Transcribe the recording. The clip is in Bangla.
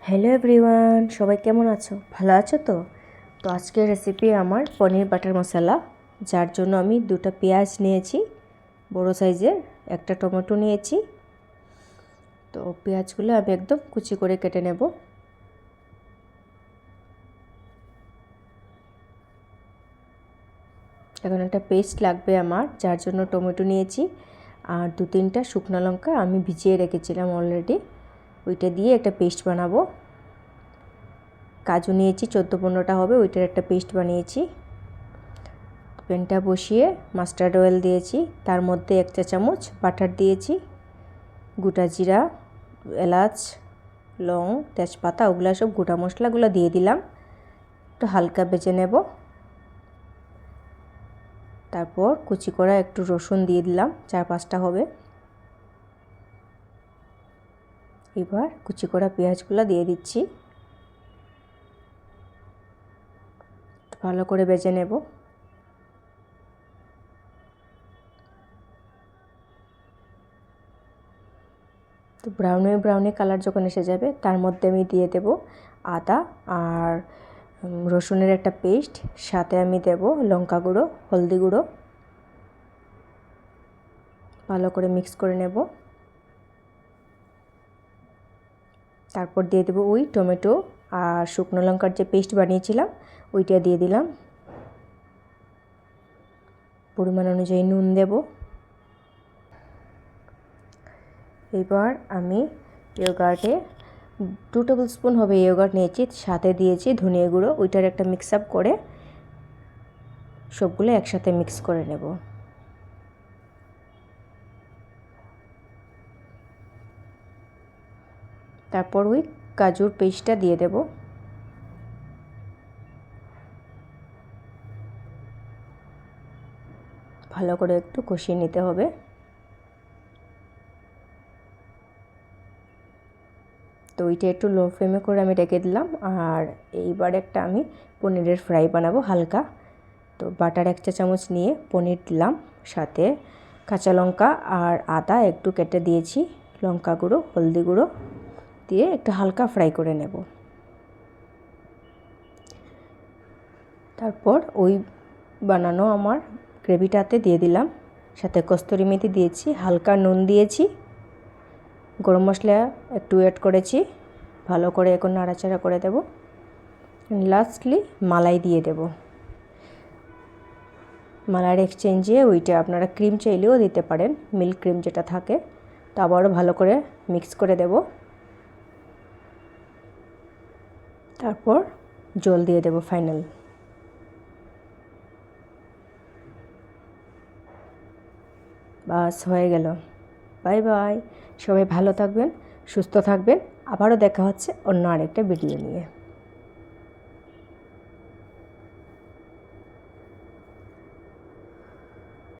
হ্যালো এভরিওয়ান, সবাই কেমন আছো? ভালো আছো তো? তো আজকের রেসিপি আমার পনির বাটার মশলা, যার জন্য আমি 2টা পেঁয়াজ নিয়েছি বড় সাইজের, একটা টমেটো নিয়েছি। তো পেঁয়াজগুলো আমি একদম কুচি করে কেটে নেব। এখন একটা পেস্ট লাগবে আমার, যার জন্য টমেটো নিয়েছি আর 2-3টা শুকনো লঙ্কা আমি ভিজিয়ে রেখেছিলাম অলরেডি, ওইটা দিয়ে একটা পেস্ট বানাবো। কাজু নিয়েছি 14-15টা হবে, ওইটার একটা পেস্ট বানিয়েছি। প্যানটা বসিয়ে মাস্টার্ড অয়েল দিয়েছি, তার মধ্যে 1 চা চামচ বাটার দিয়েছি, গোটা জিরা, এলাচ, লং, তেজপাতা, ওগুলো সব গোটা মশলাগুলো দিয়ে দিলাম। একটু হালকা ভেজে নেব। তারপর কুচি করা একটু রসুন দিয়ে দিলাম, 4-5টা হবে। এবার কুচি করা পেঁয়াজগুলো দিয়ে দিচ্ছি, ভালো করে ভেজে নেব। তো ব্রাউনি কালার যখন এসে যাবে, তার মধ্যে আমি দিয়ে দেব আদা আর রসুনের একটা পেস্ট, সাথে আমি দেব লঙ্কা গুঁড়ো, হলদি গুঁড়ো। ভালো করে মিক্স করে নেব। তারপর দিয়ে দেব ওই টমেটো আর শুকনো লঙ্কার যে পেস্ট বানিয়েছিলাম, ওইটা দিয়ে দিলাম। পরিমাণ অনুযায়ী নুন দেব। এবার আমি ইয়োগার্টে 2 টেবিল স্পুন হবে ইয়োগার্ট নিয়েছি, সাথে দিয়েছি ধনিয়া গুঁড়ো, ওইটার একটা মিক্স আপ করে সবগুলো একসাথে মিক্স করে নেব। তারপর ওই কাজুর পেস্টটা দিয়ে দেব। ভালো করে একটু কষিয়ে নিতে হবে। তো ওইটা একটু লো ফ্লেমে করে আমি রেখে দিলাম। আর এইবার একটা আমি পনিরের ফ্রাই বানাবো হালকা। তো বাটার 1 চা চামচ নিয়ে পনির দিলাম, সাথে কাঁচা লঙ্কা আর আদা একটু কেটে দিয়েছি, লঙ্কা গুঁড়ো, হলদি গুঁড়ো দিয়ে একটু হালকা ফ্রাই করে নেব। তারপর ওই বানানো আমার গ্রেভিটাতে দিয়ে দিলাম, সাথে কস্তুরি মেথি দিয়েছি, হালকা নুন দিয়েছি, গরম মশলা একটু অ্যাড করেছি। ভালো করে এখন নাড়াচাড়া করে দেব। লাস্টলি মালাই দিয়ে দেব। মালাইয়ের এক্সচেঞ্জে ওইটা আপনারা ক্রিম চাইলেও দিতে পারেন, মিল্ক ক্রিম যেটা থাকে। তো আবারও ভালো করে মিক্স করে দেব। তারপর জল দিয়ে দেব ফাইনাল। বাস হয়ে গেল। বাই বাই, সবাই ভালো থাকবেন, সুস্থ থাকবেন। আবারও দেখা হচ্ছে অন্য আরেকটা ভিডিও নিয়ে।